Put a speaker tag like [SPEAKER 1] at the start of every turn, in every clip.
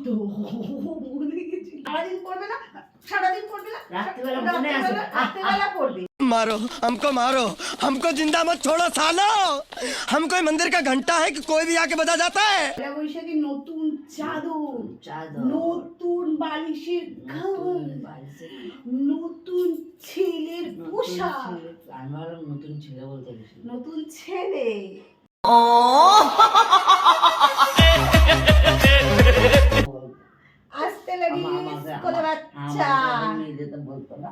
[SPEAKER 1] তো মনে গেছি সারাদিন পড়বে না রাত্রিবেলা পড়বে
[SPEAKER 2] मारो हमको जिंदा मत छोड़ो सालो हम कोई मंदिर का घंटा है कि कोई भी आके बजा जाता है।
[SPEAKER 1] বৈশাখী নতুন চাদর নতুন বালিশের ঘর নতুন ছেলের পোশাক
[SPEAKER 3] নতুন ছেলে বলতে
[SPEAKER 1] নতুন ছেলে আসতে লাগিস কোলে বাচ্চা
[SPEAKER 3] বলতো না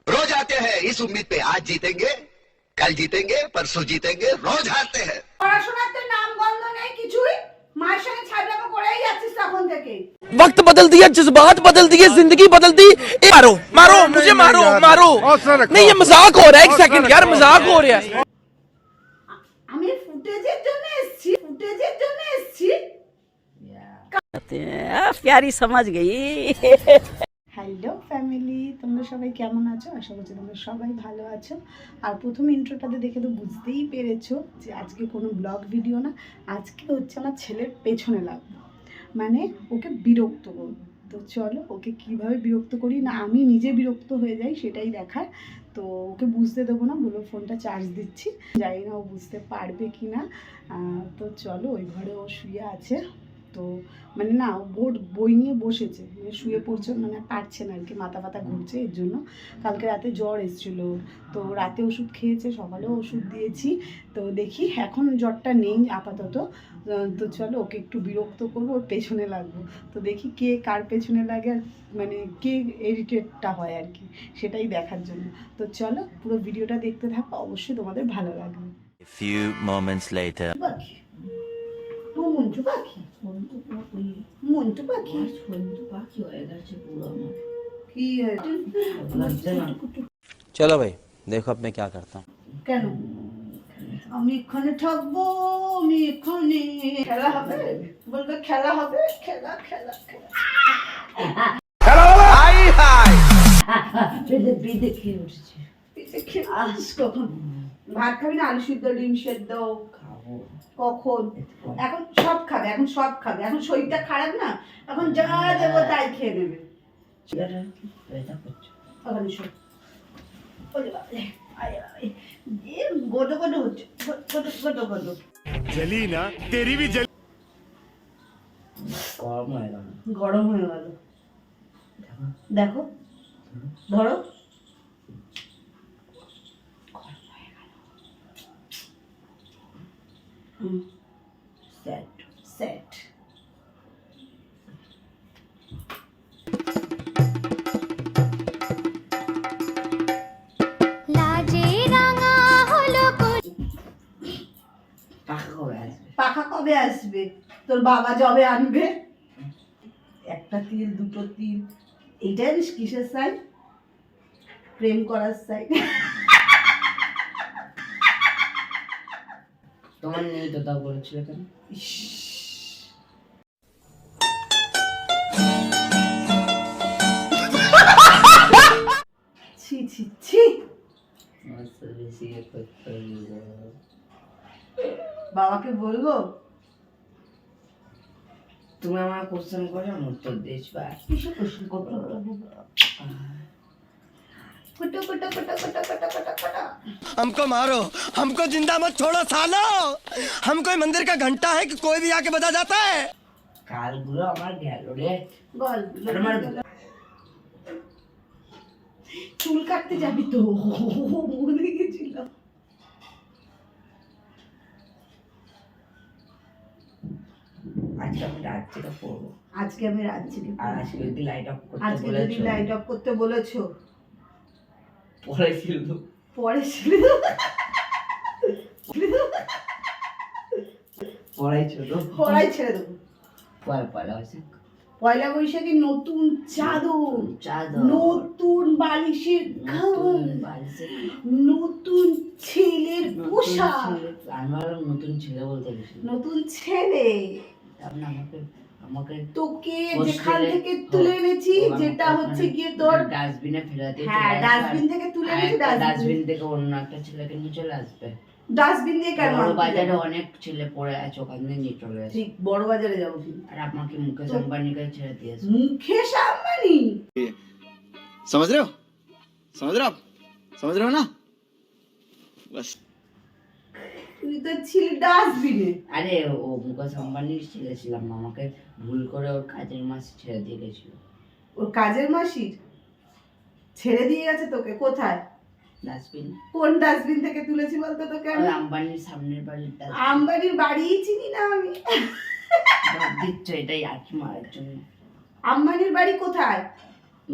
[SPEAKER 4] रोज आते हैं इस उम्मीद पे आज जीतेंगे कल जीतेंगे परसों जीतेंगे रोज हारते हैं।
[SPEAKER 1] পড়াশোনার তো নাম গন্ধ নেই কিছুই মায়ের সঙ্গে ছাড়াপা করেই যাচ্ছিস তখন থেকে
[SPEAKER 2] वक्त बदल दिया जज्बात बदल दिए जिंदगी बदल दी। मारो मारो मुझे मारो मारो नहीं ये मजाक हो रहा है। एक सेकंड यार मजाक हो रहा है।
[SPEAKER 1] আমি ফুটেজের জন্য এসেছি
[SPEAKER 3] प्यारी समझ गई।
[SPEAKER 1] হ্যালো ফ্যামিলি, তোমরা সবাই কেমন আছো? আশা করছি তোমরা সবাই ভালো আছো। আর প্রথম ইন্ট্রোটাতে দেখে তো বুঝতেই পেরেছো যে আজকে কোনো ব্লগ ভিডিও না, আজকে হচ্ছে আমার ছেলের পেছনে লাগবো, মানে ওকে বিরক্ত করবো। তো চলো ওকে কিভাবে বিরক্ত করি না আমি নিজে বিরক্ত হয়ে যাই সেটাই দেখার। তো ওকে বুঝতে দেবো না, বলো ফোনটা চার্জ দিচ্ছি, জানি না ও বুঝতে পারবে কি না। তো চলো ওই ঘরে ও শুয়ে আছে, তো মানে না বই নিয়ে বসেছে, মানে শুয়ে পড়ছে, মানে পারছে না আর কি, মাথা ফাতা ঘুরছে। এর জন্য কালকে রাতে জ্বর এসেছিল, তো রাতে ওষুধ খেয়েছে, সকালেও ওষুধ দিয়েছি। তো দেখি এখন জ্বরটা নেই আপাতত। তো চলো ওকে একটু বিরক্ত করবো, ওর পেছনে লাগবো। তো দেখি কে কার পেছনে লাগে আর মানে কে ইরিটেটটা হয় আর কি, সেটাই দেখার জন্য। তো চলো পুরো ভিডিওটা দেখতে থাকো, অবশ্যই তোমাদের ভালো লাগবে।
[SPEAKER 5] A few moments later.
[SPEAKER 1] Montu পাখি
[SPEAKER 3] হয়ে গেছে পুরো আমার
[SPEAKER 1] কি
[SPEAKER 5] चलो भाई देखो अब मैं क्या करता हूँ।
[SPEAKER 1] কেন আমি এখানে থাকবো, আমি এখানে খেলা হবে, বলবে খেলা হবে, খেলা খেলা
[SPEAKER 3] বেঁধে খেয়ে উঠেছে।
[SPEAKER 1] কখন ভাত খাবি না? আলু সিদ্ধ, ডিম সেদ্ধ
[SPEAKER 3] খাবো
[SPEAKER 1] কখন? এখন সব খাবে, এখন শরীরটা খারাপ না, এখন যা দেবো তাই খেয়ে নেবে। গোটো গোটো হচ্ছে, গোটো গোটো
[SPEAKER 2] जली ना तेरी भी जली।
[SPEAKER 1] গরম হয়ে গেল, দেখো ধরো সেট সেট পাখা কবে আসবে? তোর বাবা যবে আনবে। একটা তিল দুটো তিল, এইটা জানিস কিসের সাইন? প্রেম করার সাইন।
[SPEAKER 3] তোমার নেই তো, তাও বলেছিল কেন?
[SPEAKER 1] ছি ছি ছি, বাবাকে বলবো?
[SPEAKER 3] তুমি আমার কোশ্চেন করে আমি উত্তর দিয়েছি।
[SPEAKER 1] কিসে কোশ্চেন করবো? कुटो कुटो कुटो कुटो कुटो कुटो कुटो
[SPEAKER 2] हमको मारो हमको जिंदा मत छोड़ो सालो हम कोई मंदिर का घंटा है कि कोई भी आके बजा जाता है।
[SPEAKER 3] কালগুলো আমার গেল রে।
[SPEAKER 1] চুল কাটতে যাবি তো? মনে গেছিল।
[SPEAKER 3] আজকে আমি রাত থেকে পড়বো।
[SPEAKER 1] আজকে আমি রাত থেকে
[SPEAKER 3] আর আজকে যদি লাইট অফ করতে
[SPEAKER 1] আজকে
[SPEAKER 3] বলেছো,
[SPEAKER 1] যদি লাইট অফ করতে বলেছো,
[SPEAKER 3] পড়েছিল
[SPEAKER 1] পরে পড়াই ছেড়ে দেবো। পয়লা বৈশাখী নতুন চাদর নতুন বালিশের ঘর নতুন ছেলের পোশাক
[SPEAKER 3] আমার নতুন ছেলে বলতে গেছি।
[SPEAKER 1] নতুন ছেলে
[SPEAKER 3] আমাকে আমাকে
[SPEAKER 1] তোকে
[SPEAKER 3] hostel-এ
[SPEAKER 1] যেখান থেকে তুলে এনেছি যেটা হচ্ছে গিয়ে তোর
[SPEAKER 3] ডাস্টবিনে ফেলে দিয়ে
[SPEAKER 1] হ্যাঁ ডাস্টবিন থেকে তুলে এনেছি
[SPEAKER 3] ডাস্টবিন থেকে অন্য একটা ছেলেকে নিয়ে চলে আসবে।
[SPEAKER 1] ডাস্টবিন দিয়ে কেন
[SPEAKER 3] বড়
[SPEAKER 1] আনতে
[SPEAKER 3] বাজারে
[SPEAKER 1] যাবো?
[SPEAKER 3] অনেক ছেলে পড়ে আছে, ওখান থেকে নিয়ে চলে আসবে।
[SPEAKER 1] ঠিক বড় বাজারে যাবো কি
[SPEAKER 3] আর আমাকে মুকেশ আম্বানিকে ছেড়ে দিয়েছে।
[SPEAKER 1] মুকেশ আম্বানি
[SPEAKER 6] समझ रहे हो आप समझ रहे हो ना बस
[SPEAKER 1] তুই তো ছিলি ডাস্টবিনে।
[SPEAKER 3] আরে ও মুকেশ আম্বানির ছেলে ছিলাম না, আমাকে ভুল করে ওর কাজের মাসে ছেড়ে দিয়ে গেছিল।
[SPEAKER 1] ওর কাজের মাসির ছেড়ে দিয়ে গেছে তোকে? কোথায়?
[SPEAKER 3] ডাস্টবিন।
[SPEAKER 1] কোন ডাস্টবিন থেকে তুলেছি বলতো তোকে আমি?
[SPEAKER 3] ওই আম্বানির সামনের বাড়ির ডাস্টবিন।
[SPEAKER 1] আম্বানির বাড়িই চিনি না আমি।
[SPEAKER 3] দিচ্ছ এটাই আর কি মারার জন্য।
[SPEAKER 1] আম্বানির বাড়ি কোথায়?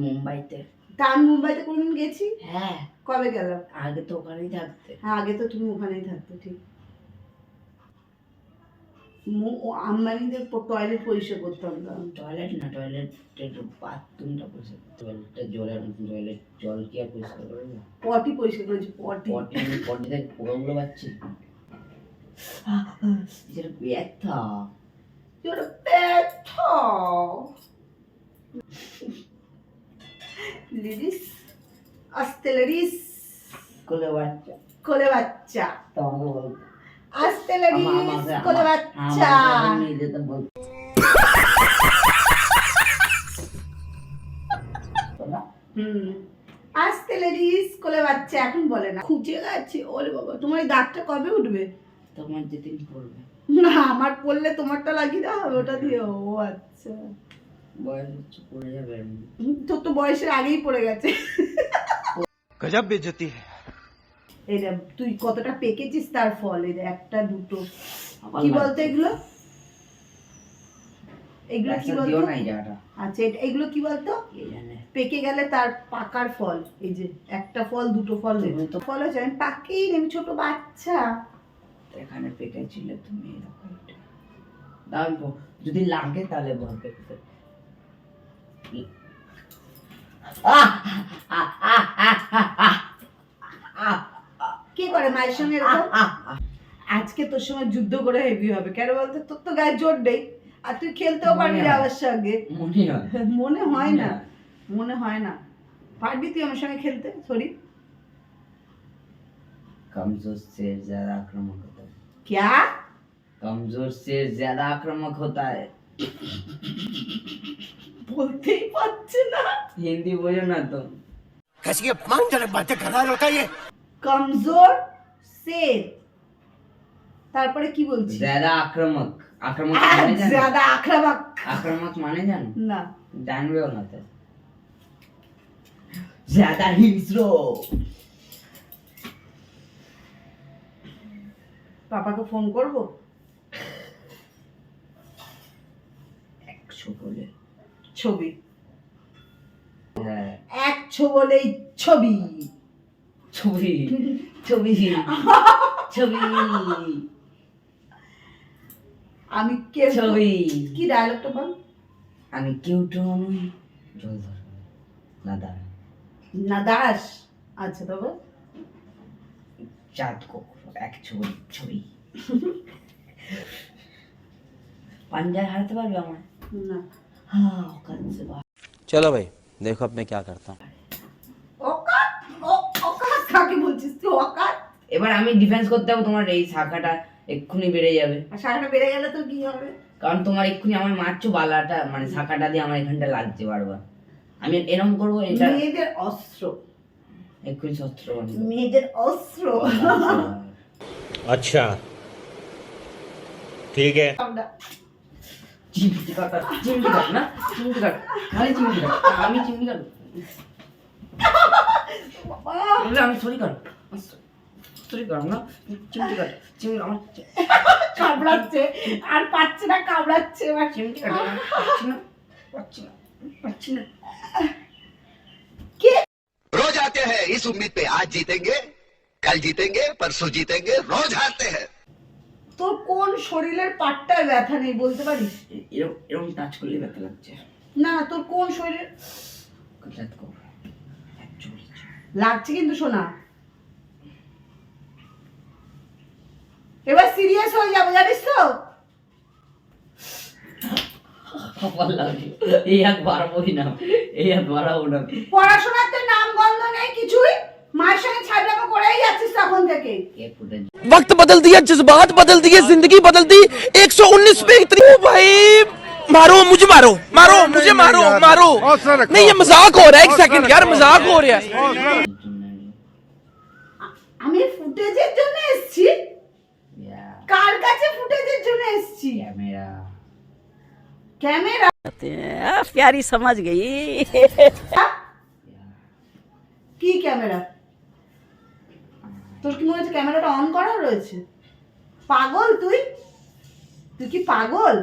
[SPEAKER 3] মুম্বাইতে।
[SPEAKER 1] তা আমি মুম্বাইতে কোনদিন গেছি?
[SPEAKER 3] হ্যাঁ
[SPEAKER 1] কবে গেলাম?
[SPEAKER 3] আগে তো ওখানেই থাকতে।
[SPEAKER 1] হ্যাঁ আগে তো তুমি ওখানেই থাকতে ঠিক। আম্বানিদের টয়লেট পরিষ্কার করতাম না।
[SPEAKER 3] টয়লেট না, টয়লেটের বাথরুমটা পরিষ্কার, টয়লেটটা জলের মতন, টয়লেট জল কি আর পরিষ্কার করে না?
[SPEAKER 1] পটি পরিষ্কার করেছি পটি।
[SPEAKER 3] পটি থেকে পোকাগুলো পাচ্ছি, যেটা ব্যথা।
[SPEAKER 1] You're a ব্যথা। লিডিস আস্তে লিডিস
[SPEAKER 3] কোলে বাচ্চা
[SPEAKER 1] কোলে বাচ্চা
[SPEAKER 3] তোমাকে বলতো
[SPEAKER 1] আস্তে লিডিস কোলে বাচ্চা।
[SPEAKER 3] নিজেতে বলতো না।
[SPEAKER 1] আস্তে লিডিস কোলে বাচ্চা এখন বলে না, খুঁজে গেছে। ওরে বাবা তোমার এই দাগটা কবে উঠবে?
[SPEAKER 3] তোমার যেদিন পড়বে।
[SPEAKER 1] না আমার পড়লে তোমারটা লাগিয়ে দেওয়া হবে ওটা দিয়ে। ও আচ্ছা
[SPEAKER 3] বয়স হচ্ছে পড়ে যাবে এমনি।
[SPEAKER 1] তোর তো বয়সের আগেই পড়ে গেছে।
[SPEAKER 2] गजब बेइज्जती है।
[SPEAKER 1] এই দেখ তুই কতটা পেকেছিস তার ফল। এই দেখ একটা দুটো কি বলতো এগুলো? এগুলো কি
[SPEAKER 3] রাস্তা
[SPEAKER 1] বলতো?
[SPEAKER 3] দিও না এই জায়গাটা।
[SPEAKER 1] আচ্ছা এগুলো কি বলতো?
[SPEAKER 3] কে জানে।
[SPEAKER 1] পেকে গেলে তার পাকার ফল। এই যে একটা ফল দুটো ফল ফল হয়েছে। আমি পাকেই নি, আমি ছোট বাচ্চা।
[SPEAKER 3] এখানে পেকেছিল তুমি এরকম দাও, যদি লাগে তাহলে বলবে।
[SPEAKER 1] কি করে মায়ের সঙ্গে এরকম? আজকে তোর সঙ্গে যুদ্ধ করে হেভি হবে। কেন বলতো? তোর তো গায়ে জোর নেই আর তুই খেলতেও পারবি না আমার সঙ্গে।
[SPEAKER 3] মনে হয়
[SPEAKER 1] মনে হয় না, মনে হয় না পারবি তুই আমার সঙ্গে খেলতে। সরি
[SPEAKER 3] कमजोर शेर ज्यादा आक्रामक होता है।
[SPEAKER 1] क्या?
[SPEAKER 3] कमजोर शेर ज्यादा आक्रामक होता है।
[SPEAKER 1] বলতেই পারছে না।
[SPEAKER 3] हिंदी बोलो ना तुम।
[SPEAKER 4] कैसी अपमानजनक बातें कर रहा होता ये
[SPEAKER 1] কমজোর शेर তারপরে কি বলছিস?
[SPEAKER 3] ज्यादा आक्रामक। आक्रामक माने जानो?
[SPEAKER 1] ज्यादा आक्रामक
[SPEAKER 3] आक्रामक माने जानो?
[SPEAKER 1] না।
[SPEAKER 3] जानवे हो ना तो ज्यादा हिंस्रो।
[SPEAKER 1] পাপাকে ফোন করব।
[SPEAKER 3] 100 বলে
[SPEAKER 1] ছবি
[SPEAKER 3] হ্যাঁ
[SPEAKER 1] 100 বলেই ছবি।
[SPEAKER 3] ছবি ছবি ছবি
[SPEAKER 1] আমি কে?
[SPEAKER 3] ছবি।
[SPEAKER 1] কি ডায়লগটা বল?
[SPEAKER 3] আমি কেউটো নই, জল ধর না দাঁড়া,
[SPEAKER 1] না দাস। আচ্ছা তবে
[SPEAKER 3] চাঁদ কখনো এক ছবি ছবি। পাঞ্জায় হারাতে পারবে আমার?
[SPEAKER 1] না।
[SPEAKER 3] হ্যাঁ কাছে বা
[SPEAKER 5] चलो भाई देखो अब मैं क्या करता हूँ।
[SPEAKER 1] অকাত অকাত কাকে বলছিস তুই? অকাত।
[SPEAKER 3] এবার আমি ডিফেন্স করতে হবে, তোমার এই শাখাটা এক্ষুনি বেড়ে যাবে।
[SPEAKER 1] আর শাখাটা বেড়ে গেলে তো কি হবে?
[SPEAKER 3] কারণ তোমার এক্ষুনি আমার মারছো বালাটা, মানে শাখাটা দিয়ে আমার এখানটা লাগছে বারবার। আমি এরকম করবো, এটা
[SPEAKER 1] মেয়েদের অস্ত্র,
[SPEAKER 3] এক্ষুনি শস্ত্র বানিয়ে
[SPEAKER 1] মেয়েদের অস্ত্র।
[SPEAKER 7] अच्छा ठीक है।
[SPEAKER 3] চিমটি কাটা, চিমটি কাট না, চিমটি কাট, খালি চিমটি কাট। আমি চিমটি কাট, আমি সরি কাট, সরি কাট না, চিমটি কাট, চিমটি আমার
[SPEAKER 1] কামড়াচ্ছে আর পাচ্ছে না, কামড়াচ্ছে এবার।
[SPEAKER 3] চিমটি কাট, পাচ্ছি না, পাচ্ছি না, পাচ্ছি না।
[SPEAKER 4] रोज आते हैं इस उम्मीद पे आज जीतेंगे कल जीतेंगे परसों जीतेंगे रोज हारते हैं।
[SPEAKER 1] তোর কোন শরীরের পাটটায় ব্যথা নেই বলতে পারিস?
[SPEAKER 3] এরকম এরকম টাচ করলে ব্যথা লাগছে।
[SPEAKER 1] না তোর কোন শরীরে
[SPEAKER 3] কতলাত কর অ্যাকচুয়ালি
[SPEAKER 1] লাগছে কিন্তু শোনা। এবার সিরিয়াস হয়ে যাবো জানিস তো।
[SPEAKER 3] কপাল লাগে এই হাত বাড়াবোই না, এই হাত বাড়াবো না।
[SPEAKER 1] পড়াশোনার তো নাম গন্ধ নেই কিছুই, মায়ের সঙ্গে ছাড়াবো করেই যাচ্ছিস তখন থেকে।
[SPEAKER 3] কে ফুটে
[SPEAKER 2] वक्त बदल दिया जज्बात बदल दिए जिंदगी बदल दी 119 पे इतनी ओ भाई मारो मुझे मारो मारो मुझे मारो मारो नहीं ये मजाक हो रहा है एक सेकंड यार मजाक हो रहा है
[SPEAKER 1] আমি ফুটেজের জন্য এসেছি? কার কাছে ফুটেজের জন্য এসেছি?
[SPEAKER 3] Camera
[SPEAKER 1] camera?
[SPEAKER 7] प्यारी समझ गई।
[SPEAKER 1] কি ক্যামেরা? তোর কি মনে হচ্ছে ক্যামেরাটা অন করা রয়েছে? পাগল তুই, তুই কি পাগল?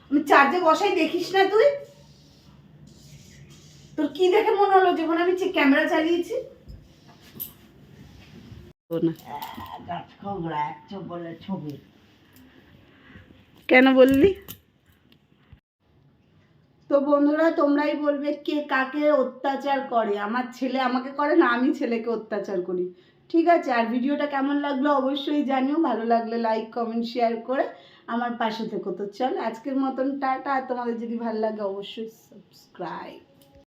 [SPEAKER 1] আমি চার্জে বসাই দেখিস না তুই? তোর কি দেখে মনে হলো যখন আমি ক্যামেরা চালিয়েছি?
[SPEAKER 3] ছবি
[SPEAKER 1] কেন বললি? তো বন্ধুরা তোমরাই বলবে কে কাকে অত্যাচার করে। আমার ছেলে আমাকে করে না, আমি ছেলেকে অত্যাচার করি। ঠিক আছে, আর ভিডিওটা কেমন লাগলো অবশ্যই জানিও। ভালো লাগলে লাইক কমেন্ট শেয়ার করে আমার পাশে থেকো। তো চল আজকের মতন টাটা। আর তোমাদের যদি ভালো লাগে অবশ্যই সাবস্ক্রাইব।